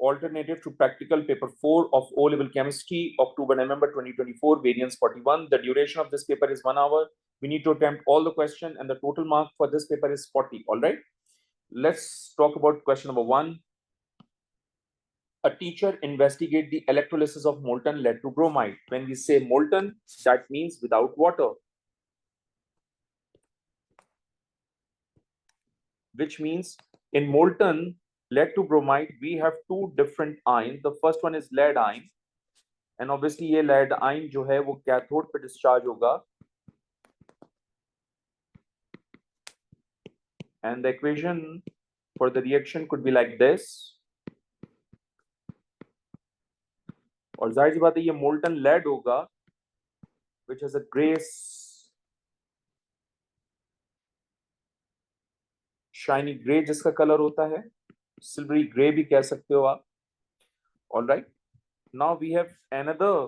alternative to practical paper 4 of O-level chemistry, October-November 2024, variance 41. The duration of this paper is 1 hour. We need to attempt all the question and the total mark for this paper is 40. All right. Let's talk about question number 1. A teacher investigate the electrolysis of molten lead to bromide. When we say molten, that means without water, which means in molten lead to bromide, we have two different ions. The first one is lead ion, and obviously ये lead ion जो है वो cathode पे discharge होगा, and the equation for the reaction could be like this. और जाहिर सी बात है ये molten lead होगा, which has a gray shiny gray जिसका कलर होता है, silvery gray भी कह सकते हो आप. All right. Now we have another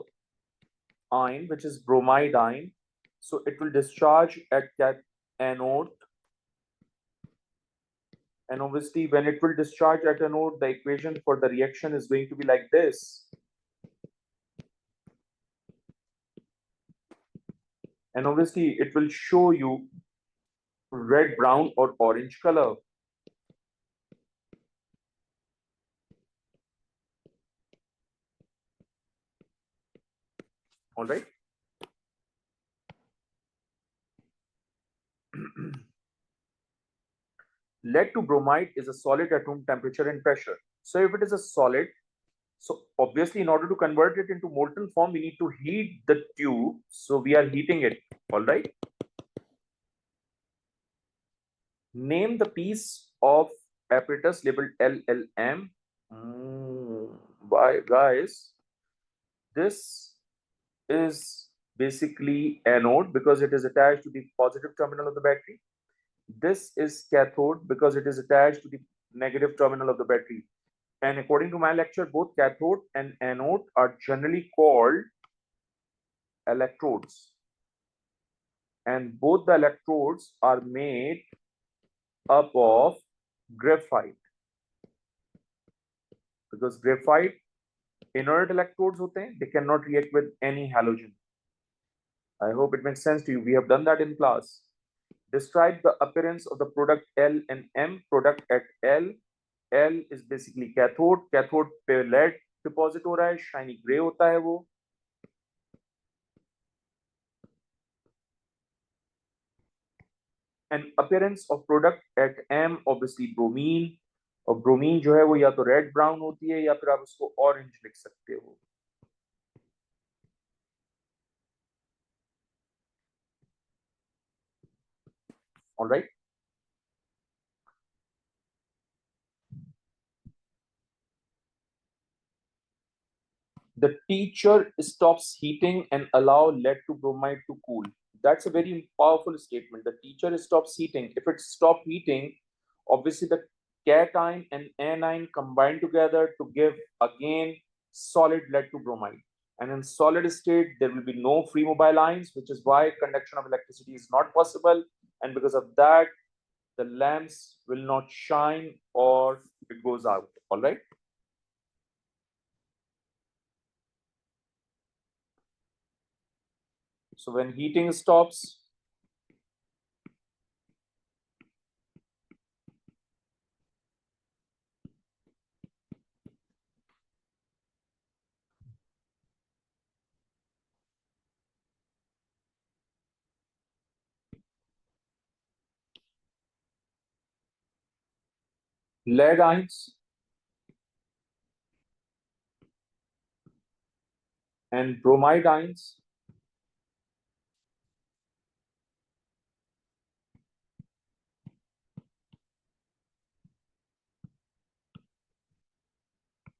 ion which is bromide ion, so it will discharge at that anode, and obviously when it will discharge at anode, the equation for the reaction is going to be like this. And obviously it will show you red, brown or orange color. All right. Lead to bromide is a solid at room temperature and pressure. So if it is a solid, so obviously in order to convert it into molten form, we need to heat the tube. So we are heating it. All right. Name the piece of apparatus labeled LLM. Why, guys? This is basically anode because it is attached to the positive terminal of the battery. This is cathode because it is attached to the negative terminal of the battery. And according to my lecture, both cathode and anode are generally called electrodes. And both the electrodes are made up of graphite. Because graphite inert electrodes hote hain, they cannot react with any halogen. I hope it makes sense to you. We have done that in class. Describe the appearance of the product L and M. Product at L. L is basically cathode. Cathode पे lead deposit हो रहा है, shiny gray होता है वो. And appearance of product at M, obviously bromine. और bromine जो है वो या तो red brown होती है या फिर आप उसको orange लिख सकते हो. All right. The teacher stops heating and allow lead to bromide to cool. That's a very powerful statement. The teacher stops heating. If it stops heating, obviously the cation and anion combine together to give again solid lead to bromide. And in solid state, there will be no free mobile ions, which is why conduction of electricity is not possible. And because of that, the lamps will not shine or it goes out. All right. So when heating stops, lead ions and bromide ions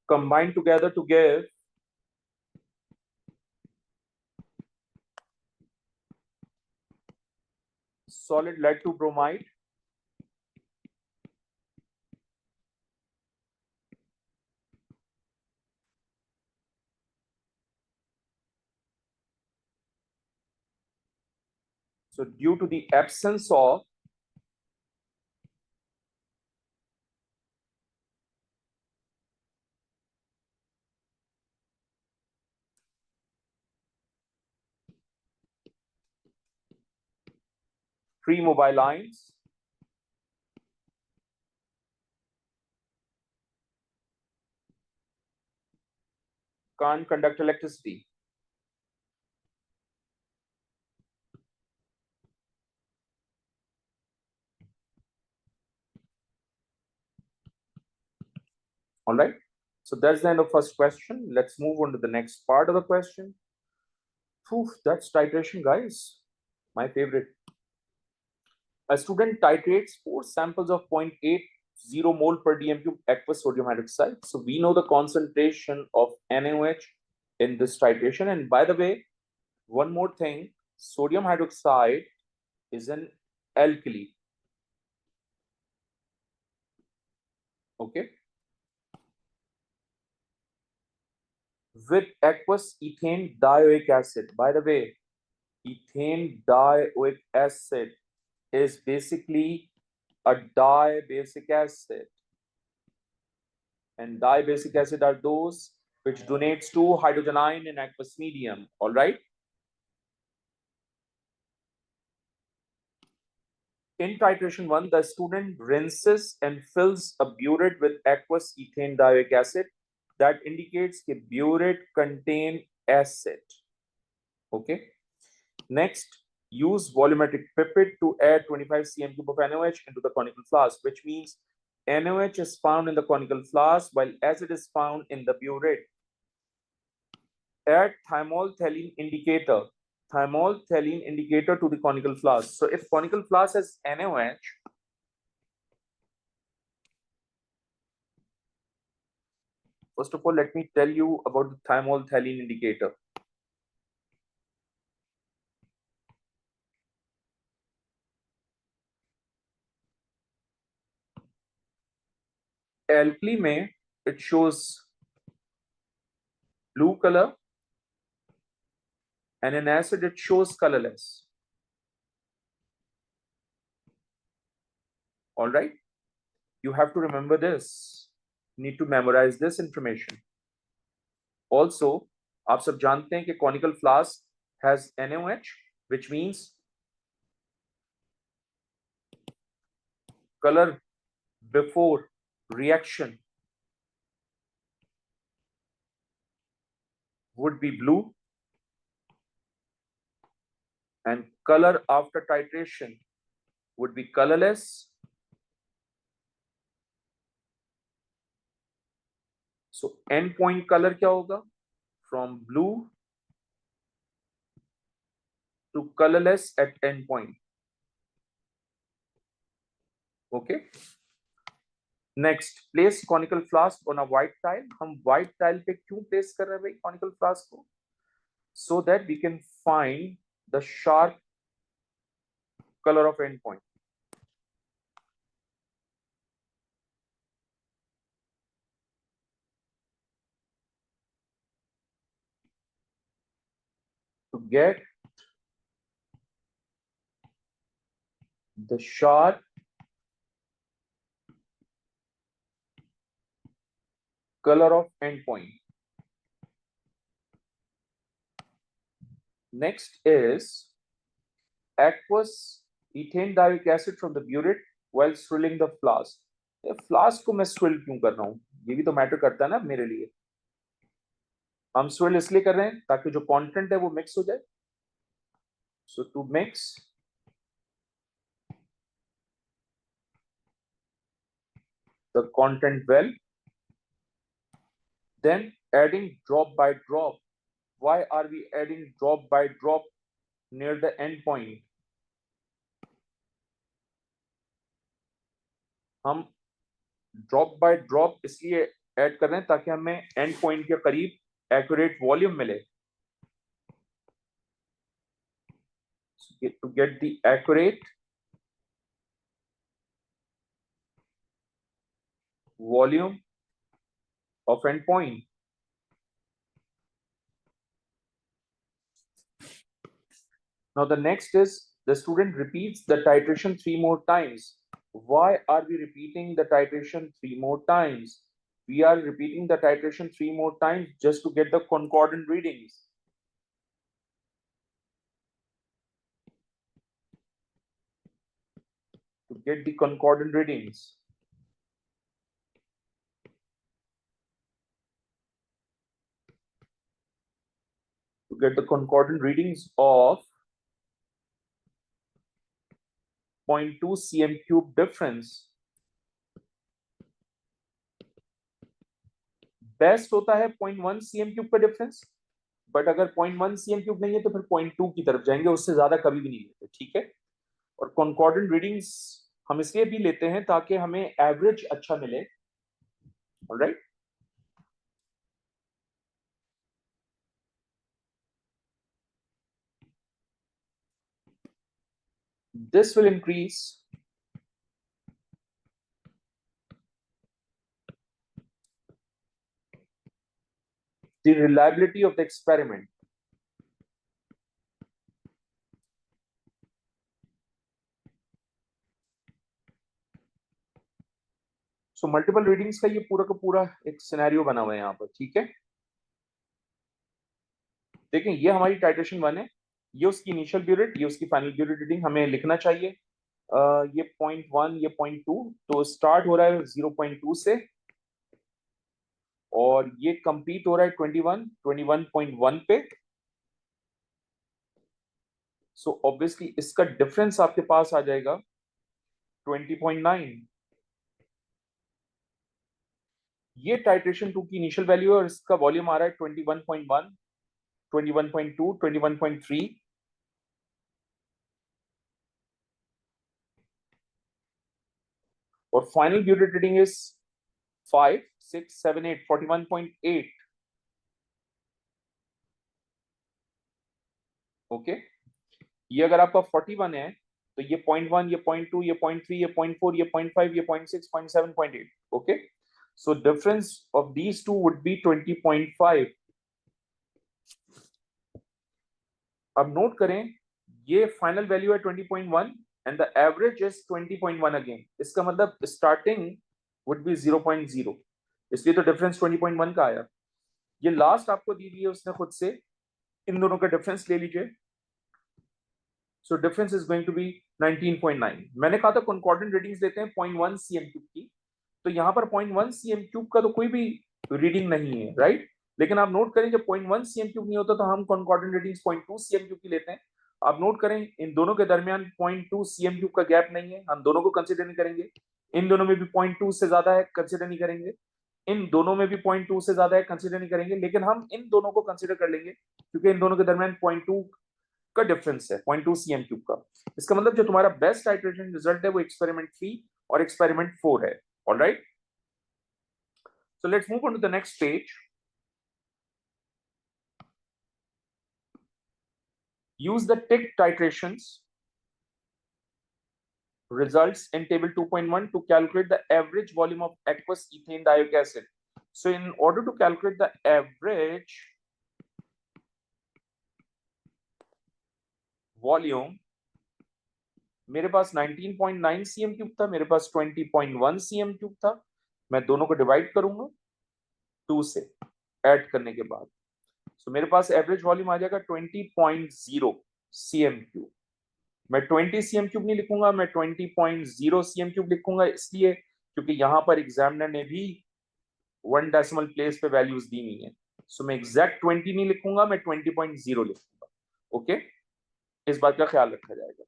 combine together to give solid lead to bromide. So due to the absence of Three mobile ions. Can't conduct electricity. All right. So that's the end of first question. Let's move on to the next part of the question. Phew, that's titration, guys. My favorite. A student titrates 4 samples of 0.80 mole per dm cube aqueous sodium hydroxide. So we know the concentration of NaOH in this titration. And by the way, one more thing, sodium hydroxide is an alkali. Okay. With aqueous ethane dioic acid. By the way, ethane dioic acid is basically a dibasic acid. And dibasic acid are those which donates to hydrogen ion in aqueous medium. All right. In titration 1, the student rinses and fills a burette with aqueous ethane dioic acid. That indicates that burette contain acid. Okay. Next, use volumetric pipette to add 25 cm cube of NaOH into the conical flask, which means NaOH is found in the conical flask while acid is found in the burette. Add thymolphthalene indicator to the conical flask. So if conical flask has NaOH, first of all, let me tell you about the thymolphthalene indicator. Alkali mein it shows blue color, and in acid it shows colorless. All right, you have to remember this. You need to memorize this information. Also, आप सब जानते हैं कि conical flask has NaOH, which means color before reaction would be blue, and color after titration would be colorless. So end point color क्या होगा? From blue to colorless at end point. Okay. Next, place conical flask on a white tile. हम white tile पे क्यों place कर रहे हैं भाई conical flask को? So that we can find the sharp color of end point. To get the sharp color of end point. Next is aqueous ethane dioic acid from the burette while swirling the flask. ये flask को मैं swirl क्यों कर रहा हूँ? ये भी तो matter करता है ना मेरे लिए. हम swirl इसलिए कर रहे हैं ताकि जो content है वो mix हो जाए. So to mix the content well, then adding drop by drop. Why are we adding drop by drop near the end point? हम drop by drop इसलिए ऐड कर रहे हैं ताकि हमें एंड पॉइंट के करीब एक्यूरेट वॉल्यूम मिले. To get the accurate volume of end point. Now the next is the student repeats the titration 3 more times. Why are we repeating the titration 3 more times? We are repeating the titration 3 more times just to get the concordant readings. get the concordant readings. To get the concordant readings of 0.2 cm cube difference, best होता है 0.1 cm cube का difference, but अगर 0.1 cm cube नहीं है तो फिर 0.2 की तरफ जाएंगे, उससे ज्यादा कभी भी नहीं लेते, ठीक है। और concordant readings हम इसलिए भी लेते हैं ताकि हमें एवरेज अच्छा मिले, alright. This will increase the reliability of the experiment. So multiple readings का ये पूरा का पूरा एक सिनेरियो बना हुआ है यहाँ पर, ठीक है। देखें ये हमारी टाइट्रेशन 1 है, ये उसकी इनिशियल ब्यूरेट, ये उसकी फाइनल ब्यूरेट रीडिंग हमें लिखना चाहिए। ये 0.1, ये 0.2, तो स्टार्ट हो रहा है 0.2 से और ये कंप्लीट हो रहा है 21.1 पे। सो ऑब्वियसली इसका डिफरेंस आपके पास आ जाएगा 20.9। ये टाइट्रेशन 2 की इनिशियल वैल्यू है और इसका वॉल्यूम आ रहा है 21.1, 21.2, 21.3। और final burette reading is 5, 6, 7, 8, 41.8। Okay, ये अगर आपका 41 है तो ये 0.1, ये 0.2, ये 0.3, ये 0.4, ये 0.5, ये 0.6, 0.7, 0.8। Okay, so difference of these two would be 20.5। अब नोट करें ये फाइनल वैल्यू है 20.1 and the average is 20.1 again, इसका मतलब स्टार्टिंग वुड बी 0.0, इसलिए तो डिफरेंस 20.1 का आया। ये लास्ट आपको दी हुई है उसने खुद से, इन दोनों का डिफरेंस ले लीजिए। So difference is going to be 19.9। मैंने कहा था कॉन्कॉर्डेंट रीडिंग्स लेते हैं 0.1 cm क्यूब की, तो यहाँ पर 0.1 cm क्यूब का तो कोई भी रीडिंग नहीं है, राइट। लेकिन आप नोट करें जब 0.1 cm क्यूब नहीं होता तो हम कॉन्कॉर्डेंट रीडिंग्स 0.2 cm क्यूब की लेते हैं। आप नोट करें इन दोनों के दरमियान 0.2 cm क्यूब का गैप नहीं है, हम दोनों को कंसिडर नहीं करेंगे। इन दोनों में भी 0.2 से ज्यादा है, कंसिडर नहीं करेंगे। इन दोनों में भी 0.2 से ज्यादा है, कंसिडर नहीं करेंगे। लेकिन हम इन दोनों को कंसिडर कर लेंगे क्योंकि इन दोनों के दरमियान 0.2 का डिफरेंस है, 0.2 cm क्यूब का। इसका मतलब जो तुम्हारा बेस्ट टाइट्रेशन रिजल्ट है वो एक्सपेरिमेंट 3 और एक्सपेरिमेंट 4 है, alright. So let's move on to the next page. Use the tick titrations results in table 2.1 to calculate the average volume of aqueous ethane dioic acid. So in order to calculate the average volume, मेरे पास 19.9 cm cube था, मेरे पास 20.1 cm cube था। मैं दोनों को divide करूंगा 2 से add करने के बाद, so मेरे पास एवरेज वॉल्यूम आ जाएगा 20.0 cm क्यूब। मैं 20 cm क्यूब नहीं लिखूंगा, मैं 20.0 cm क्यूब लिखूंगा, इसलिए क्योंकि यहां पर एग्जामिनर ने भी 1 डेसिमल प्लेस पे वैल्यूज दी नहीं है। सो मैं एग्जैक्ट 20 नहीं लिखूंगा, मैं 20.0 लिखूंगा। ओके, इस बात का ख्याल रखा जाएगा।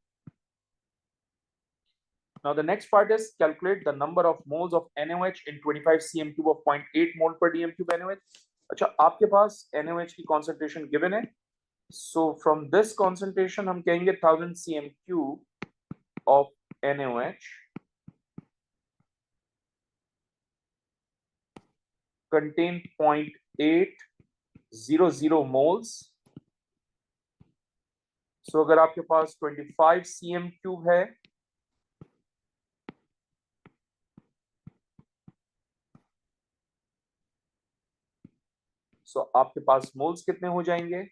Now the next part is calculate the number of moles of NaOH in 25 cm cube of 0.8 mole per dm cube NaOH। अच्छा, आपके पास NaOH की कॉन्सेंट्रेशन गिवन है, so from this concentration हम कहेंगे 1000 cm cube of NaOH contain 0.800 moles। so अगर आपके पास 25 cm cube है so आपके पास मोल्स कितने हो जाएंगे?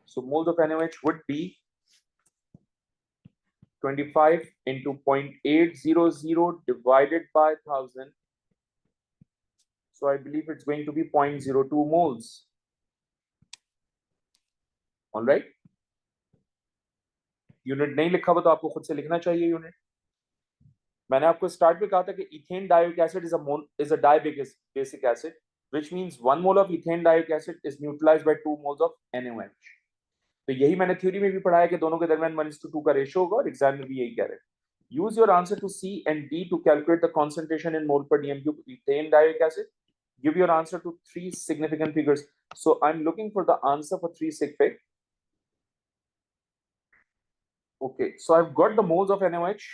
So moles of NaOH would be 25 into 0.800 divided by 1000. So I believe it's going to be 0.02 moles. All right, unit नहीं लिखा हुआ तो आपको खुद से लिखना चाहिए यूनिट। मैंने आपको स्टार्ट में कहा था कि ethane dioic acid is a dibasic acid, which means 1 mole of ethane dioic acid is neutralized by 2 moles of NaOH। तो यही मैंने थ्योरी में भी पढ़ा है कि दोनों के दरमियान 1:2 का रेशियो होगा, और एग्जाम में भी यही कह रहे हैं। Use your answer to C and D to calculate the concentration in mole per dm cube ethane dioic acid. Give your answer to 3 significant figures. So I'm looking for the answer for 3 sig fig. Okay, so I've got the moles of NaOH.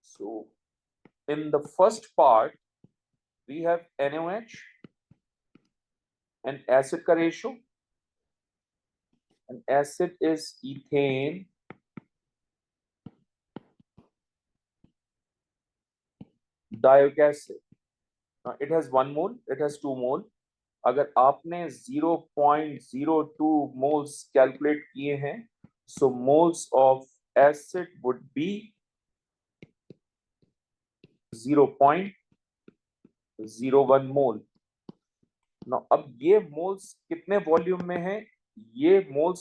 So in the first part we have NaOH and acid ka ratio, and acid is ethane dioic acid. Now it has 1 mole, it has 2 mole. अगर आपने 0.02 moles calculate किए हैं, so moles of acid would be 0.01 mole. Now अब ये moles कितने volume में है? ये moles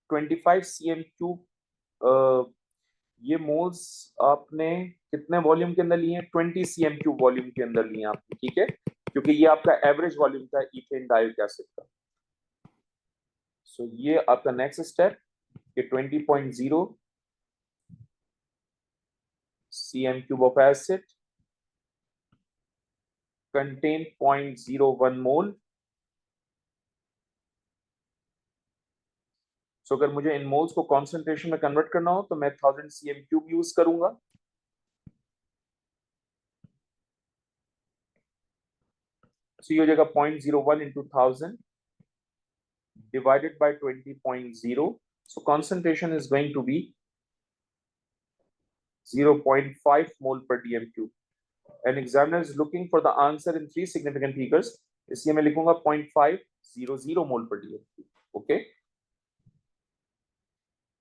25 cm क्यूब, ये मोल्स आपने कितने वॉल्यूम के अंदर लिए हैं? 20 cm क्यूब वॉल्यूम के अंदर लिए आपने, ठीक है, क्योंकि ये आपका एवरेज वॉल्यूम था इथेन डायोइक एसिड का। सो ये आपका नेक्स्ट स्टेप कि 20.0 cm cube of acid contain 0.01 मोल। सो अगर मुझे इन मोल्स को कॉन्सेंट्रेशन में कन्वर्ट करना हो तो मैं 1000 cm क्यूब यूज करूंगा। सो ये हो जाएगा 0.01 into 1000 divided by 20.0. So concentration is going to be 0.5 mole per dm cube. An examiner is looking for the answer in 3 significant figures. इसलिए मैं लिखूंगा 0.500 mole per dm cube. Okay.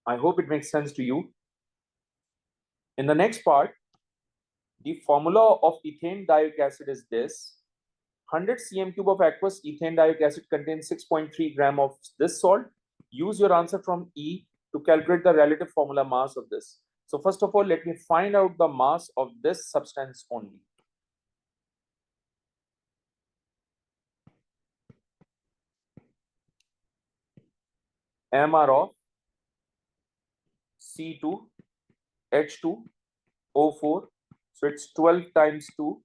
I hope it makes sense to you. In the next part, the formula of ethane dioic acid is this. 100 cm cube of aqueous ethane dioic acid contains 6.3 gram of this salt. Use your answer from E to calculate the relative formula mass of this. So first of all, let me find out the mass of this substance only. MR of C2H2O4. So it's 12 times 2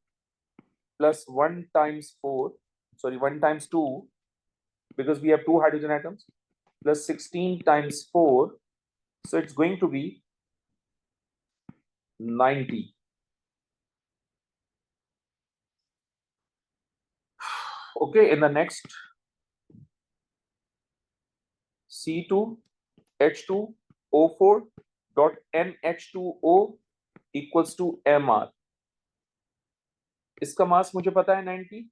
plus 1 times 4. Sorry, 1 times 2, because we have 2 hydrogen atoms, plus 16 times 4. So it's going to be 90. Okay, in the next, C2H2O4 dot NH2O equals to MR. इसका मास मुझे पता है 90,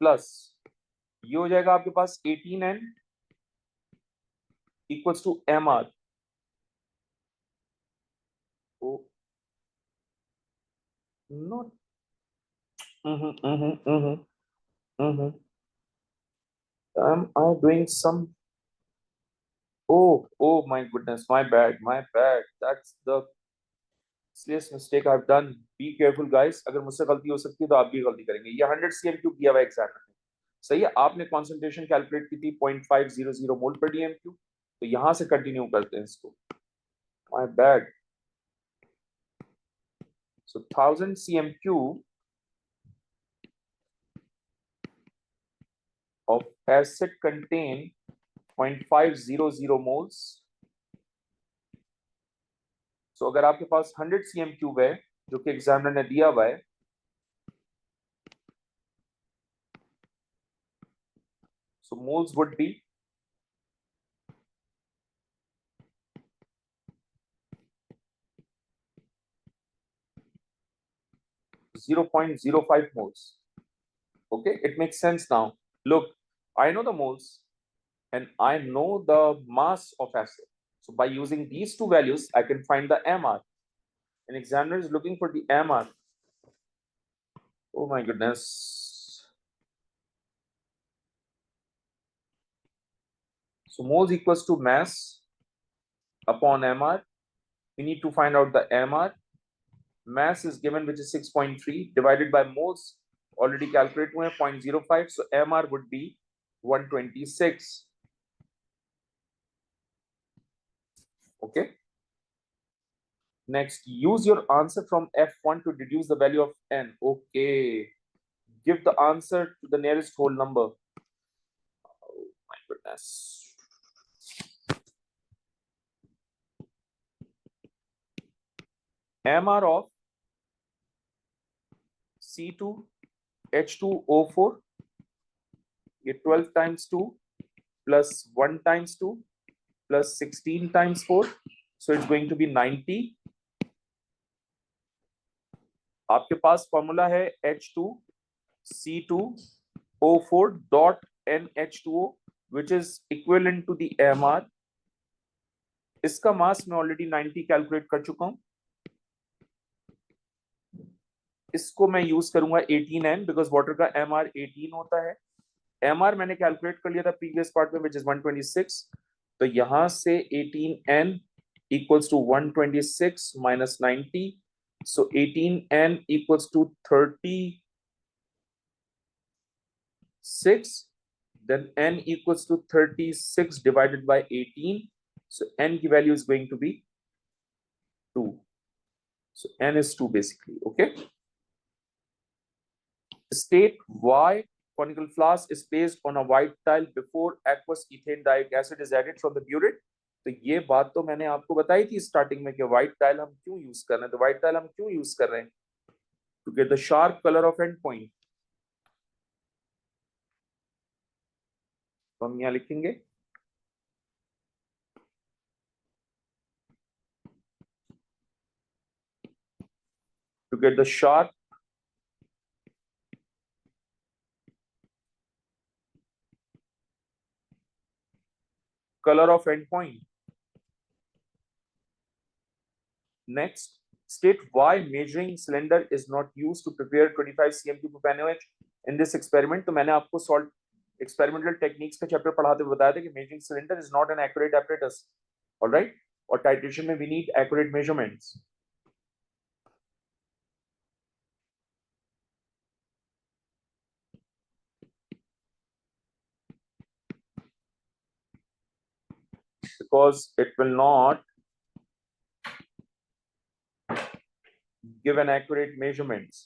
plus ये हो जाएगा आपके पास 18N equals to MR. Oh, not. Am I doing some? Oh my goodness, my bad. That's the serious mistake I've done. Be careful, guys. अगर मुझसे गलती हो सकती है तो आप भी गलती करेंगे। ये 100 cm क्यूब दिया हुआ है एग्जाम में, सही है। आपने कॉन्सेंट्रेशन कैलकुलेट की थी 0.500 मोल पर डीएम क्यूब, तो यहां से कंटिन्यू करते हैं इसको। My bad. So 1000 cm cube of acid contain 0.500 moles. So अगर आपके पास 100 cm क्यूब है जो कि एग्जामिनर ने दिया हुआ है, so moles would be 0.05 moles. Okay, it makes sense now. Look, I know the moles and I know the mass of acid. So by using these two values, I can find the MR. An examiner is looking for the MR. Oh my goodness. So moles equals to mass upon mr. We need to find out the mr. Mass is given, which is 6.3 divided by moles already calculated हुए 0.05. So mr would be 126. Okay. Next, use your answer from F1 to deduce the value of n. Okay. Give the answer to the nearest whole number. Oh my goodness. MR of C2H2O4, ये 12 times 2 plus 1 times 2 plus 16 times 4. So it's going to be 90. आपके पास formula है H2C2O4 dot NH2O, which is equivalent to the MR. इसका मास मैं already 90 calculate कर चुका हूं. इसको मैं यूज करूंगा 18N बिकॉज वाटर का MR 18 होता है. MR मैंने कैलकुलेट कर लिया था प्रीवियस पार्ट में, which is 126. तो यहां से 18N equals to 126 minus 90. So 18N equals to 36. Then N equals to 36 divided by 18. So N की value is going to be 2. So N is 2 basically. Okay. State why conical flask is placed on a white tile before aqueous ethane acid is added from the burette. तो ये बात तो मैंने आपको बताई थी starting में कि व्हाइट टाइल हम क्यों यूज कर रहे हैं. तो व्हाइट टाइल हम क्यों यूज कर रहे हैं? To get the sharp colour of end point. तो हम यहां लिखेंगे to get the sharp color of endpoint. Next, state why measuring cylinder is not used to prepare 25 cm propane OH in this experiment. तो मैंने आपको salt experimental techniques का chapter पढ़ाते हुए बताया था कि measuring cylinder is not an accurate apparatus. Alright. और टाइट्रेशन में we need accurate measurements. Because it will not give an accurate measurements.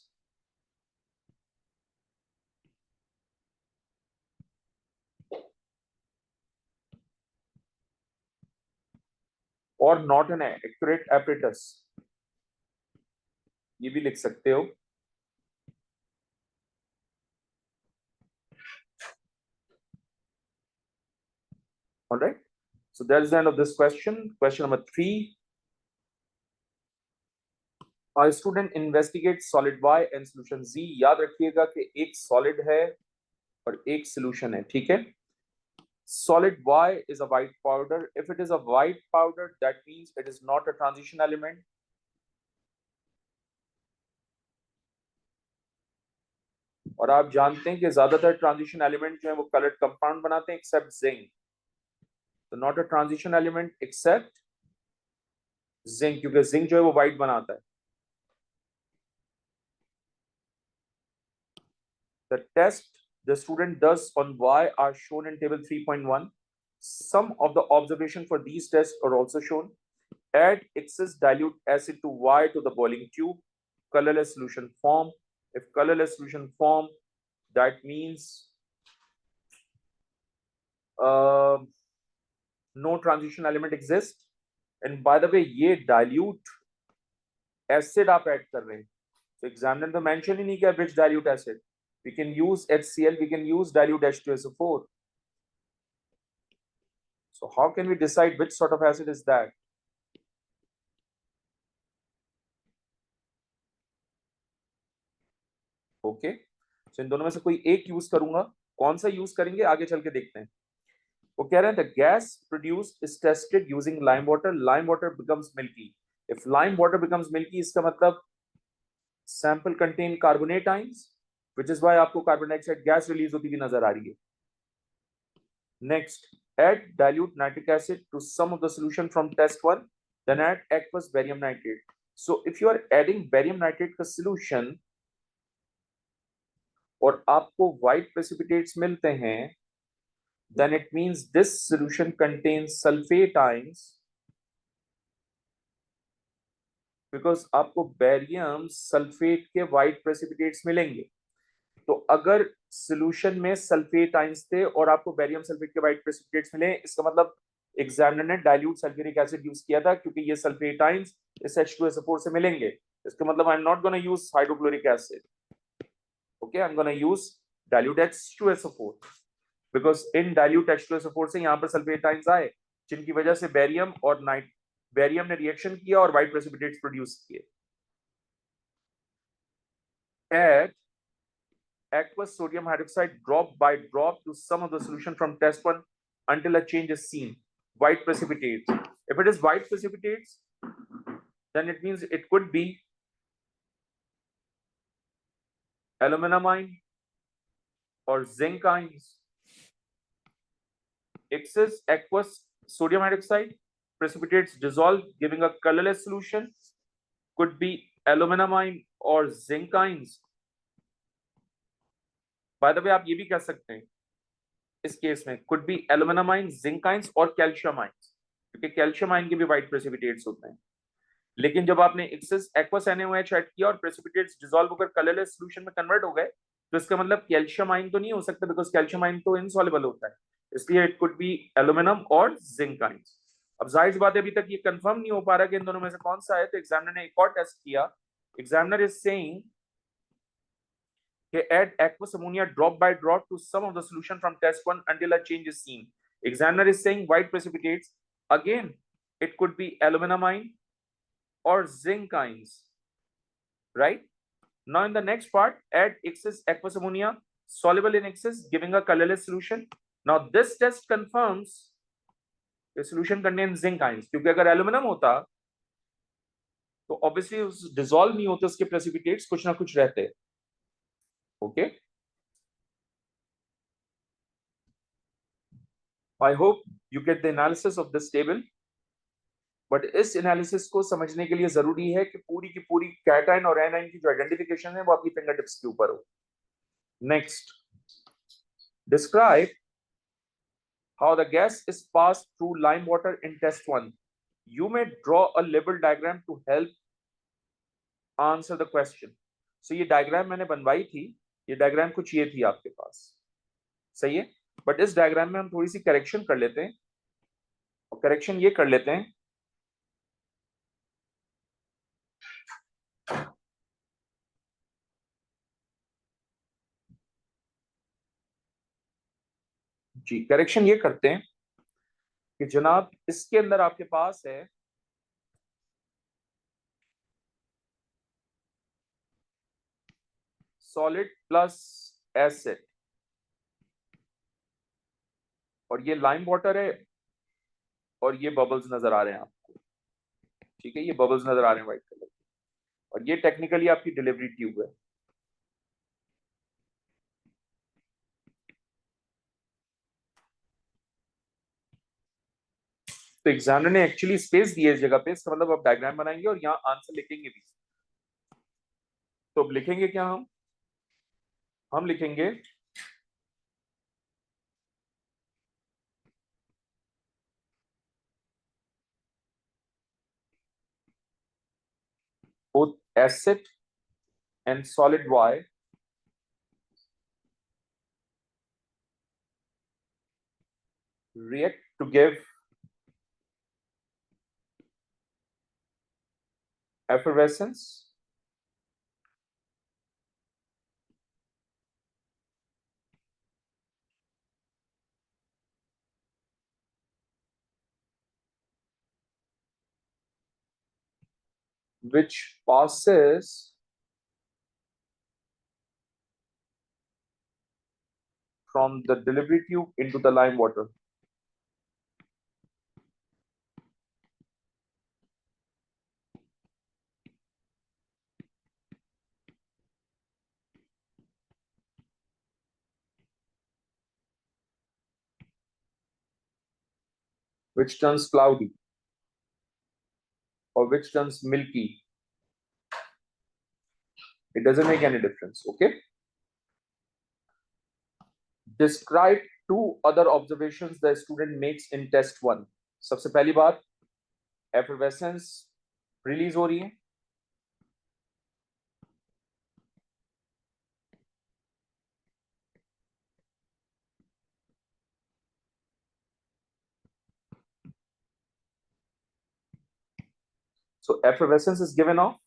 Or not an accurate apparatus. ये भी लिख सकते हो. All right. So that is the end of this question. Question number 3. A student investigates solid Y and solution Z. याद रखिएगा कि एक solid है और एक solution है. ठीक है. Solid Y is a white powder. If it is a white powder, that means it is not a transition element. और आप जानते हैं कि ज्यादातर ट्रांजिशन एलिमेंट जो है वो कलर्ड कंपाउंड बनाते हैं एक्सेप्ट जिंक. तो not a transition element except zinc, क्योंकि जिंक जो है वो व्हाइट बनाता है. The test the student does on Y are shown in table 3.1. Some of the observations for these tests are also shown. Add excess dilute acid to Y to the boiling tube. Colorless solution form. If colorless solution form, that means no transition element exists. And by the way, ये dilute acid आप add कर रहे हैं. So examiner तो mention ही नहीं किया which dilute acid. We can use HCl, we can use dilute H2SO4. So how can we decide which sort of acid is that? Okay. So इन दोनों में से कोई एक यूज करूंगा. कौन सा यूज करेंगे आगे चल के देखते हैं. वो कह रहे हैं the gas produced is tested using lime water. Lime water becomes milky. If lime water becomes milky, इसका मतलब sample contain carbonate ions, which is why आपको कार्बन डाइऑक्साइड गैस रिलीज होती हुई नजर आ रही है. Next, Add dilute nitric acid to some of the solution from test 1, then add aqueous barium nitrate. So if you are adding barium nitrate का solution और आपको white precipitates मिलते हैं, then it means this solution contains sulfate ions, because आपको barium sulfate के white precipitates मिलेंगे. तो अगर सॉल्यूशन में सल्फेट आयंस थे और आपको बेरियम सल्फेट के वाइट प्रेसिपिटेट्स मिले, इसका मतलब एग्जामिनर ने डाइल्यूट सल्फ्यूरिक एसिड यूज किया था, क्योंकि ये सल्फेट आयंस इस H2SO4 से मिलेंगे. इसका मतलब I am not gonna use hydrochloric acid. Okay, I am gonna use dilute H2SO4, because in dilute H2SO4 से यहां पर सल्फेट आयंस आए, जिनकी वजह से बेरियम ने रिएक्शन किया और व्हाइट प्रेसिपिटेट्स प्रोड्यूस किए. Add aqueous sodium hydroxide drop by drop to some of the solution from test 1 until a change is seen. White precipitates. If it is white precipitates, then it means it could be aluminum ion or zinc ions. Excess aqueous sodium hydroxide precipitates dissolve, giving a colorless solution. Could be aluminum ion or zinc ions. By the way, आप ये भी कह सकते हैं इस case में could be aluminum ion, zinc ions और calcium ions, क्योंकि calcium ion के भी white precipitates होते हैं. लेकिन जब आपने excess aqueous NaOH ऐड किया और precipitates dissolve होकर colorless solution में convert हो गए, तो इसका मतलब calcium ion तो नहीं हो सकता, because calcium ion तो insoluble होता है. इसलिए it could be aluminum और zinc ions. अब जाहिर सी बात है, अभी तक ये कंफर्म नहीं हो पा रहा कि इन दोनों में से कौन सा है, तो एग्जामिनर ने एक और टेस्ट किया. Examiner is saying add aqueous ammonia drop by drop to some of the solution from test 1 until a change is seen. Examiner is saying white precipitates. Again, it could be aluminum ion or zinc ions, right? Now in the next part, add excess aqueous ammonia soluble in excess, giving a colorless solution. Now this test confirms the solution contains zinc ions, क्योंकि अगर aluminum होता तो obviously उस dissolve नहीं होते उसके precipitates, कुछ ना कुछ रहते. Okay, I hope you get the analysis of this table. But इस एनालिसिस को समझने के लिए जरूरी है कि पूरी की पूरी कैटायन और एनायन की जो आइडेंटिफिकेशन है वो आपकी फिंगर टिप्स के ऊपर हो. Next, describe how the gas is pass through lime water in test 1. You may draw a लेवल diagram to help answer the question. So ये डायग्राम मैंने बनवाई थी, ये डायग्राम कुछ ये थी आपके पास, सही है. बट इस डायग्राम में हम थोड़ी सी करेक्शन कर लेते हैं, और करेक्शन ये कर लेते हैं जी, करेक्शन ये करते हैं कि जनाब इसके अंदर आपके पास है सॉलिड प्लस एसिड, और ये लाइम वाटर है, और ये बबल्स नजर आ रहे हैं आपको. ठीक है, ये बबल्स नजर आ रहे हैं व्हाइट कलर के, और ये टेक्निकली आपकी डिलीवरी ट्यूब है. तो एग्जामिनर ने एक्चुअली स्पेस दी है इस जगह पे, इसका मतलब आप डायग्राम बनाएंगे और यहाँ आंसर लिखेंगे भी. तो अब लिखेंगे क्या हम लिखेंगे both acid and solid Y react to give effervescence which passes from the delivery tube into the lime water. which turns cloudy, or which turns milky. It doesn't make any difference. Okay. Describe two other observations the student makes in test 1. सबसे पहली बात, effervescence release हो रही है. So effervescence is given off,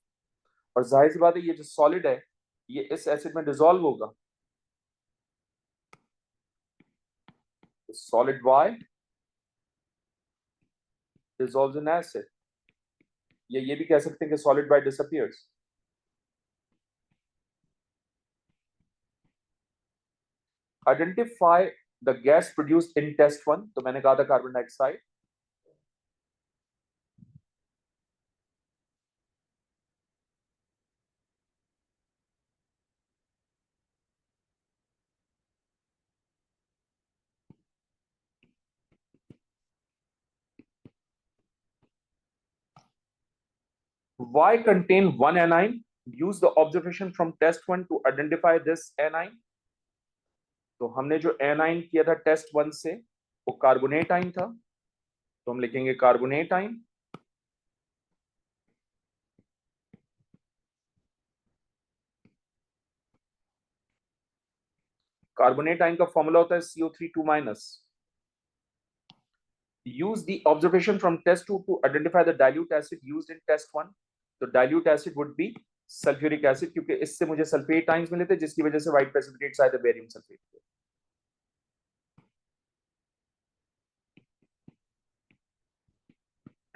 और जाहिर सी बात है ये जो सॉलिड है ये इस एसिड में डिसॉल्व होगा. Solid Y dissolves in acid. ये भी कह सकते हैं कि solid Y disappears. Identify the gas produced in test 1. तो मैंने कहा था carbon dioxide. Y contain one anion. Use the observation from test 1 to identify this anion. तो हमने जो एनाइन किया था टेस्ट 1 से वो कार्बोनेट आइन था, तो हम लिखेंगे कार्बोनेट आइन. कार्बोनेट आइन का फॉर्मूला होता है CO3 2-. Use the observation from test 2 to identify the dilute acid used in test 1. तो dilute acid would be sulphuric acid, क्योंकि इससे मुझे सल्फेट आइंस मिले थे जिसकी वजह से व्हाइट प्रेसिपिटेट्स आए थे बेरियम सल्फेट के.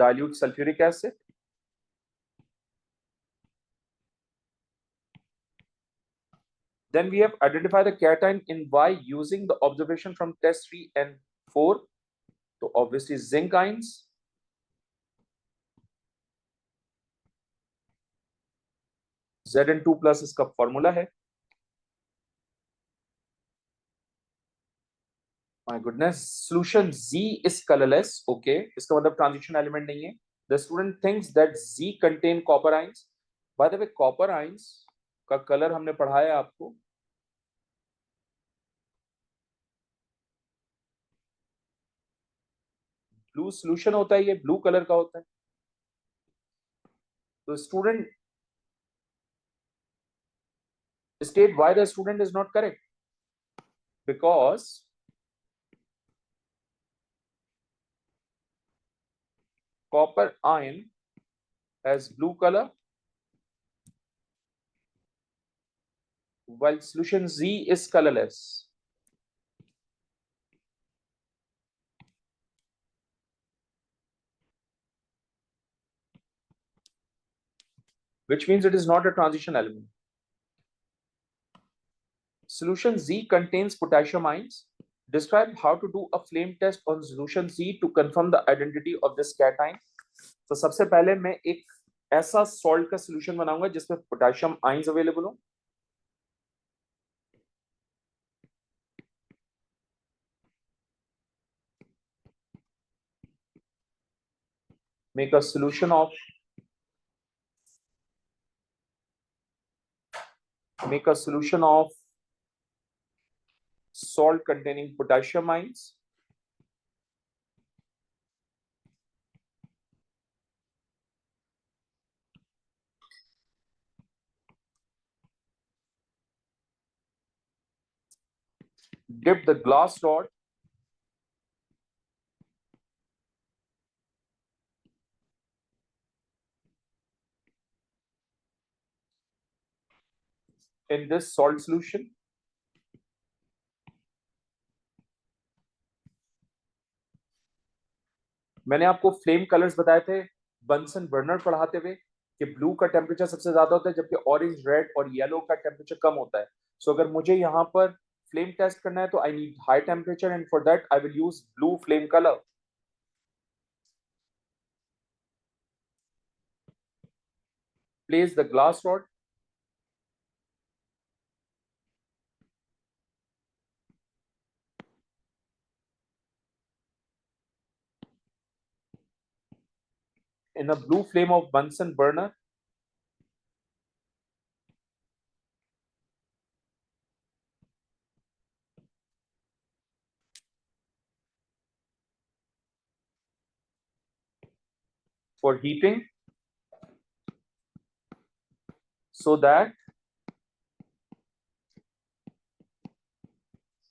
dilute sulfuric acid. Then we have identified the cation in Y using the observation from test 3 and 4. So obviously zinc ions. Zn2 plus इसका फॉर्मूला है. My goodness, solution Z is colorless. Okay, इसका मतलब transition element नहीं है. The student thinks that Z contain copper ions. By the way, copper ions का colour हमने पढ़ाया है आपको. ब्लू सोल्यूशन होता है, ये ब्लू कलर का होता है. तो student state why the student is not correct, because copper ion has blue color while solution Z is colorless. Which means it is not a transition element. Solution Z contains potassium ions. Describe how to do a flame test on solution Z to confirm the identity of this cation. तो सबसे पहले मैं एक ऐसा salt का solution बनाऊंगा जिसमें potassium ions available हो. Make a solution of salt containing potassium ions. Dip the glass rod in this salt solution. मैंने आपको फ्लेम कलर्स बताए थे बंसन बर्नर पढ़ाते हुए कि ब्लू का टेम्परेचर सबसे ज्यादा होता है जबकि ऑरेंज, रेड और येलो का टेम्परेचर कम होता है. सो अगर मुझे यहाँ पर फ्लेम टेस्ट करना है तो I need high temperature and for that I will use blue flame colour. Place the glass rod in a blue flame of Bunsen burner, for heating so that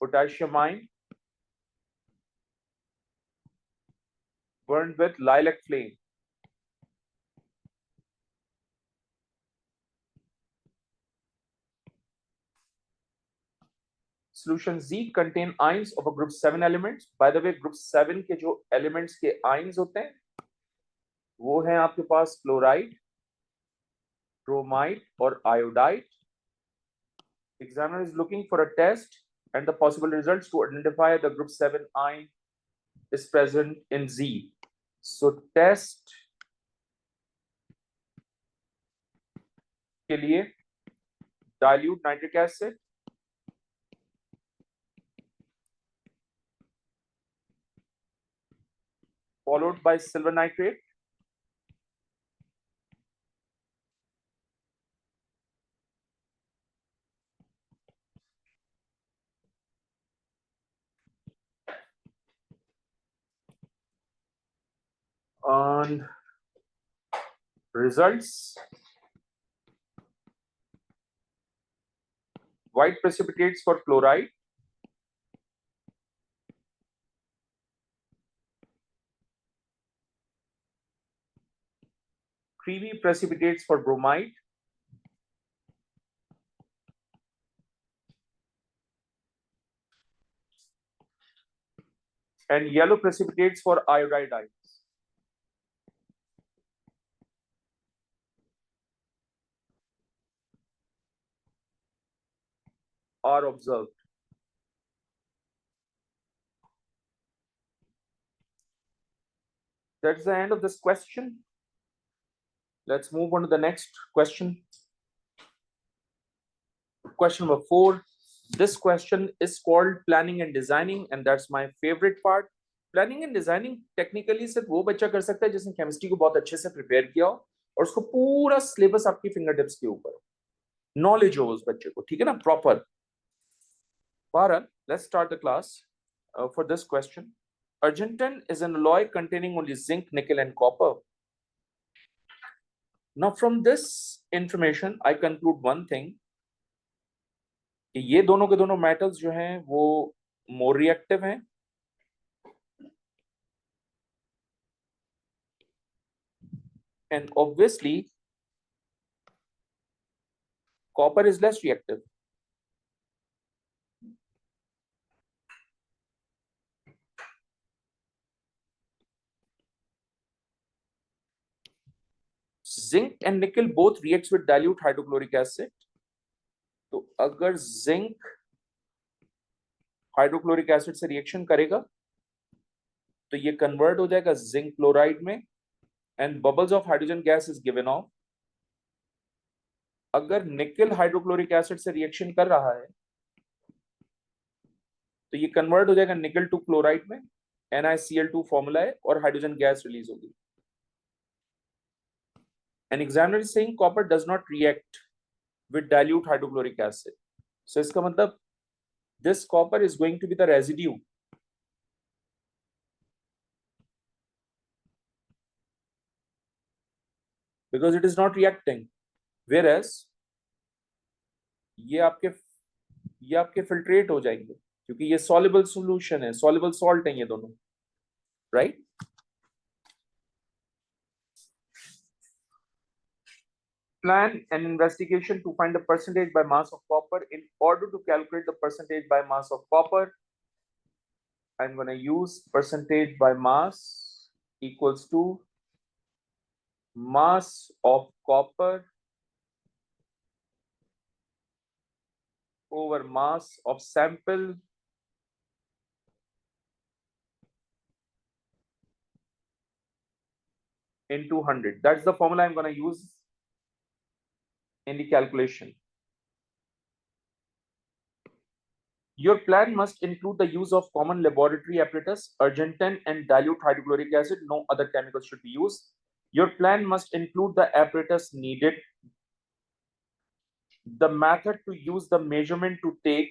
potassium ion burned with lilac flame. Solution Z contain ions of a group 7 elements. By the way, group 7 के जो elements के ions होते हैं वो हैं आपके पास chloride, bromide और iodide. Examiner is looking for a test and the possible results to identify the group 7 ion is present in Z. So test के लिए dilute nitric acid, followed by silver nitrate, and results: white precipitates for chloride, creamy precipitates for bromide, and yellow precipitates for iodide ions are observed. That's the end of this question. Let's move on to the next question. Question number 4. This question is called planning and designing, and that's my favorite part. Planning and designing technically सिर्फ वो बच्चा कर सकता है जिसने chemistry को बहुत अच्छे से प्रिपेयर किया हो और उसको पूरा सिलेबस आपकी फिंगर टिप्स के ऊपर नॉलेज हो उस बच्चे को, ठीक है ना, proper. Bharat, let's start the class for this question. Argentan is an alloy containing only zinc, nickel, and copper. Now, from this information, I conclude one thing. कि ये दोनों के दोनों metals जो हैं वो more reactive हैं. And obviously, copper is less reactive. Zinc and nickel both reacts with dilute hydrochloric acid. तो अगर zinc हाइड्रोक्लोरिक एसिड से रिएक्शन करेगा तो ये कन्वर्ट हो जाएगा जिंक क्लोराइड में and bubbles of hydrogen gas is given of. अगर निकल हाइड्रोक्लोरिक एसिड से रिएक्शन कर रहा है तो ये कन्वर्ट हो जाएगा निकल टू क्लोराइड में, NiCl2 फॉर्मूला है और हाइड्रोजन गैस रिलीज होगी. An examiner is saying copper does not react with dilute hydrochloric acid. So इसका मतलब this copper is going to be the residue. Because it is not reacting. Whereas ये आपके filtrate हो जाएंगे क्योंकि ये soluble solution है, soluble salt है ये दोनों, right? Plan an investigation to find the percentage by mass of copper. In order to calculate the percentage by mass of copper, I'm going to use percentage by mass equals to mass of copper over mass of sample into 100. That's the formula I'm going to use in the calculation. Your plan must include the use of common laboratory apparatus, argentan and dilute hydrochloric acid. No other chemicals should be used. Your plan must include the apparatus needed, the method to use, the measurement to take,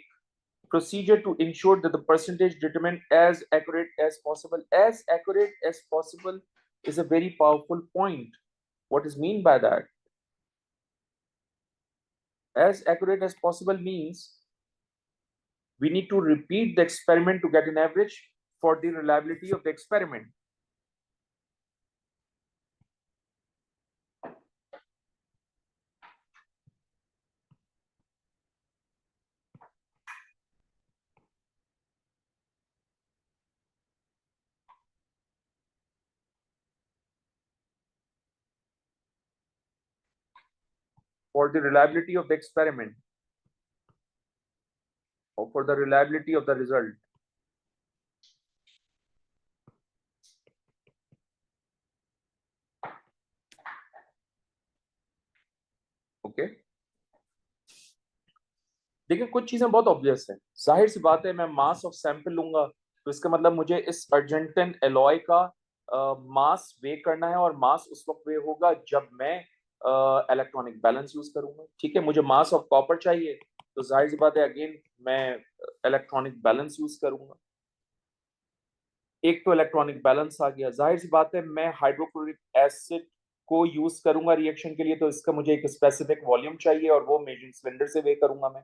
procedure to ensure that the percentage determined as accurate as possible. As accurate as possible is a very powerful point. What is mean by that? As accurate as possible means we need to repeat the experiment to get an average for the reliability of the experiment. For the reliability of the experiment or for the reliability of the result. Okay देखिए कुछ चीजें बहुत obvious है, जाहिर सी बात है मैं mass of sample लूंगा तो इसका मतलब मुझे इस अर्जेंटन एलॉय का मास वे करना है और मास उस वक्त वे होगा जब मैं इलेक्ट्रॉनिक बैलेंस यूज करूंगा। ठीक है, मुझे मास ऑफ कॉपर चाहिए तो जाहिर सी बात है अगेन मैं इलेक्ट्रॉनिक बैलेंस यूज करूंगा। एक तो इलेक्ट्रॉनिक बैलेंस आ गया, जाहिर सी बात है मैं हाइड्रोक्लोरिक एसिड को यूज करूंगा रिएक्शन के लिए तो इसका मुझे एक स्पेसिफिक वॉल्यूम चाहिए और वो मेजरिंग सिलेंडर से वे करूंगा मैं।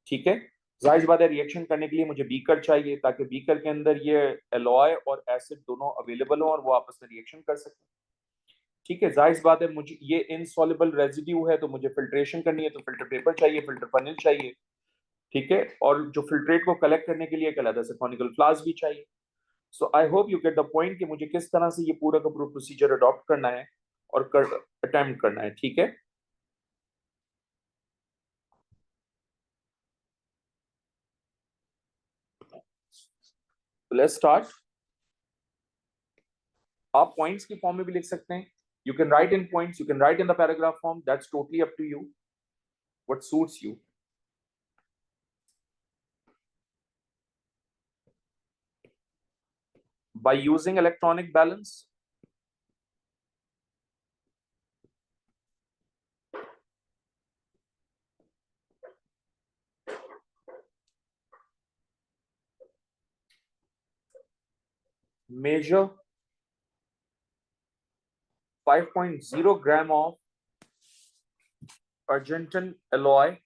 ठीक है, जाहिर सी बात है रिएक्शन करने के लिए मुझे बीकर चाहिए ताकि बीकर के अंदर ये एलॉय और एसिड दोनों अवेलेबल हो और वो आपस में रिएक्शन कर सकें। ठीक है, जाहिर सी बात है मुझे ये इनसॉल्युबल रेजिड्यू है तो मुझे फिल्ट्रेशन करनी है तो फिल्टर पेपर चाहिए, फिल्टर फनिल चाहिए। ठीक है, और जो फिल्ट्रेट को कलेक्ट करने के लिए एक अलग से कॉनिकल फ्लास्क भी चाहिए। So I hope you get the point कि मुझे किस तरह से ये पूरा का पूरा प्रोसीजर अडॉप्ट करना है और अटेम्प्ट करना है। ठीक है, लेट्स स्टार्ट। आप पॉइंट्स की फॉर्म में भी लिख सकते हैं, you can write in points, you can write in the paragraph form, that's totally up to you, what suits you. By using electronic balance, measure 5.0 gram of Argentine alloy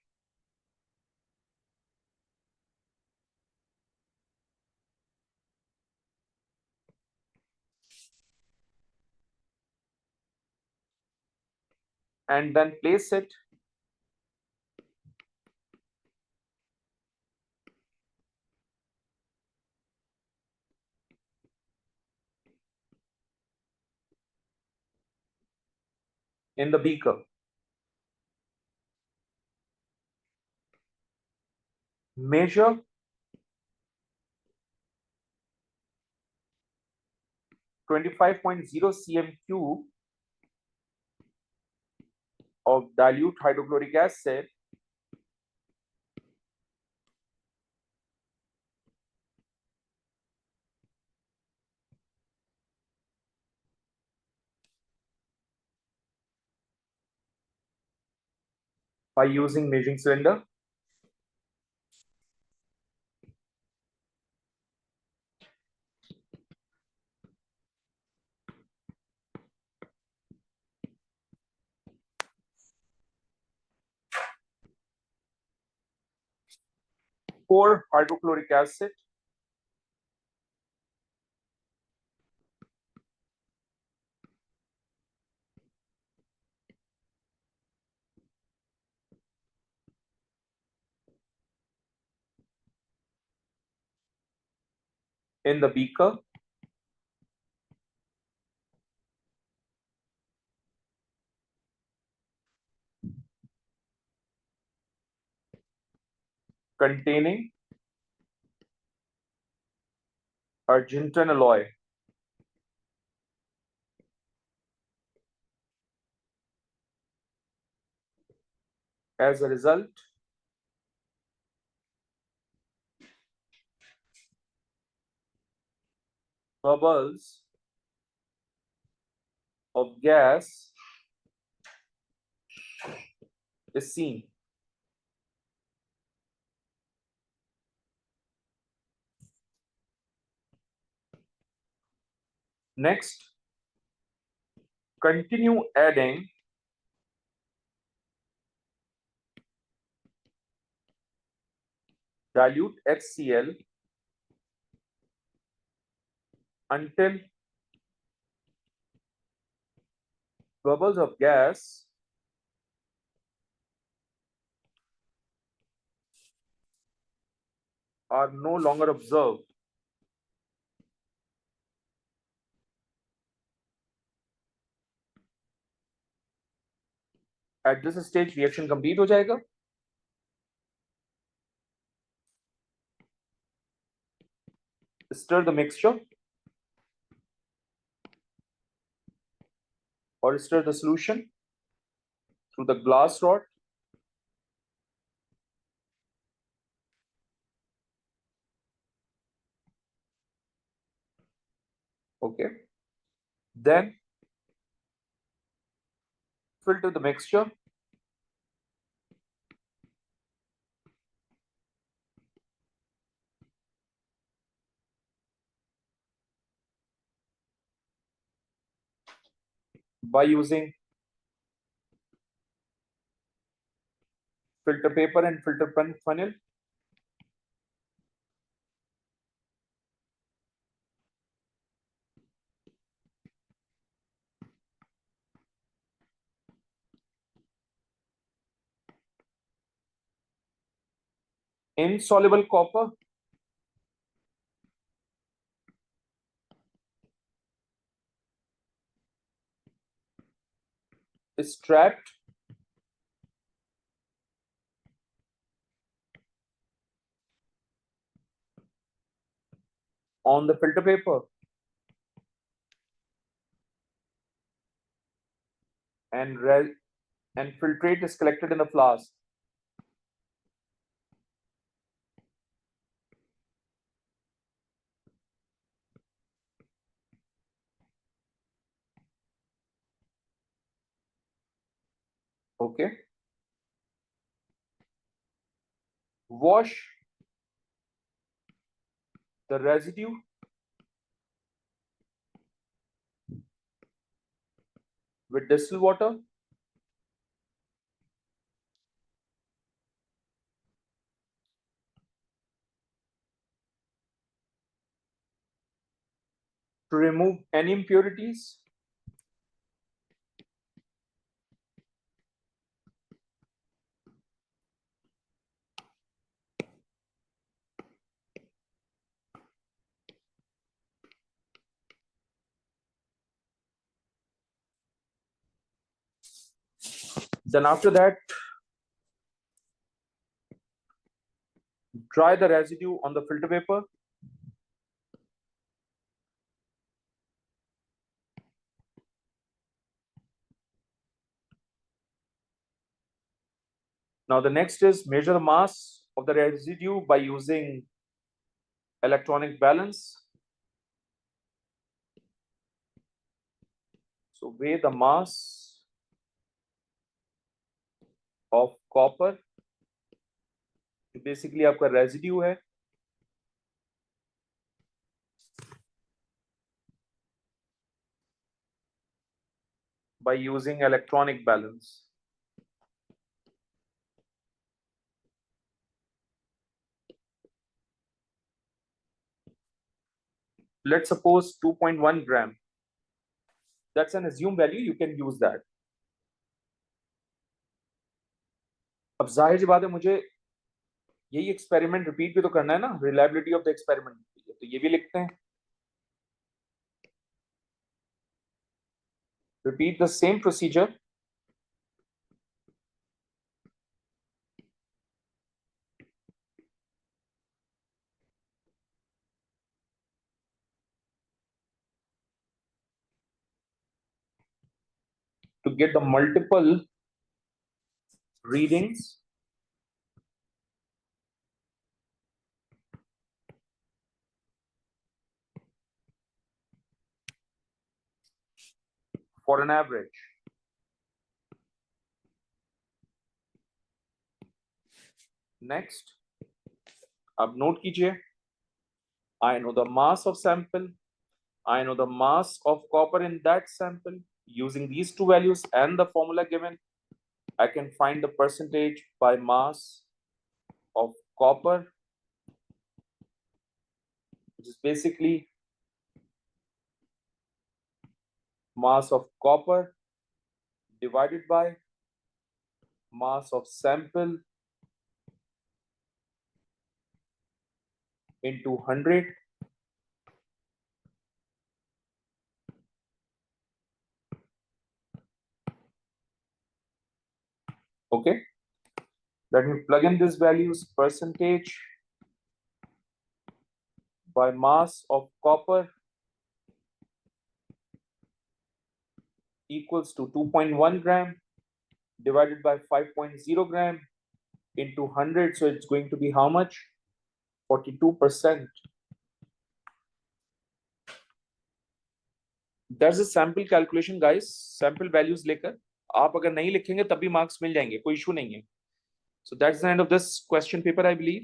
and then place it in the beaker. Measure 25.0 cm cube of dilute hydrochloric acid by using measuring cylinder. Pour hydrochloric acid in the beaker containing Argentine alloy. As a result, bubbles of gas is seen. Next, continue adding dilute HCl until bubbles of gas are no longer observed. At this stage, reaction complete हो जाएगा. Stir the mixture or stir the solution through the glass rod. Okay. Then filter the mixture. By using filter paper and filter funnel. Insoluble copper is trapped on the filter paper and filtrate is collected in a flask. Okay. Wash the residue with distilled water. To remove any impurities. Then after that, dry the residue on the filter paper. Now the next is measure the mass of the residue by using electronic balance. So weigh the mass of copper, जो basically आपका residue है, by using electronic balance. Let's suppose 2.1 gram. That's an assumed value, you can use that. अब जाहिर सी बात है मुझे यही experiment repeat भी तो करना है ना, रिलायबिलिटी ऑफ द एक्सपेरिमेंट, तो ये भी लिखते हैं. Repeat the same procedure to get the multiple readings for an average. Next, अब note कीजिए, I know the mass of sample, I know the mass of copper in that sample. Using these two values and the formula given, I can find the percentage by mass of copper, which is basically mass of copper divided by mass of sample into 100. Okay, let me plug in these values. Percentage by mass of copper equals to 2.1 gram divided by 5.0 gram into 100. So it's going to be how much? 42%. That's a sample calculation, guys. Sample values लेकर आप अगर नहीं लिखेंगे तब भी marks मिल जाएंगे, कोई issue नहीं है. So that's the end of this question paper, I believe.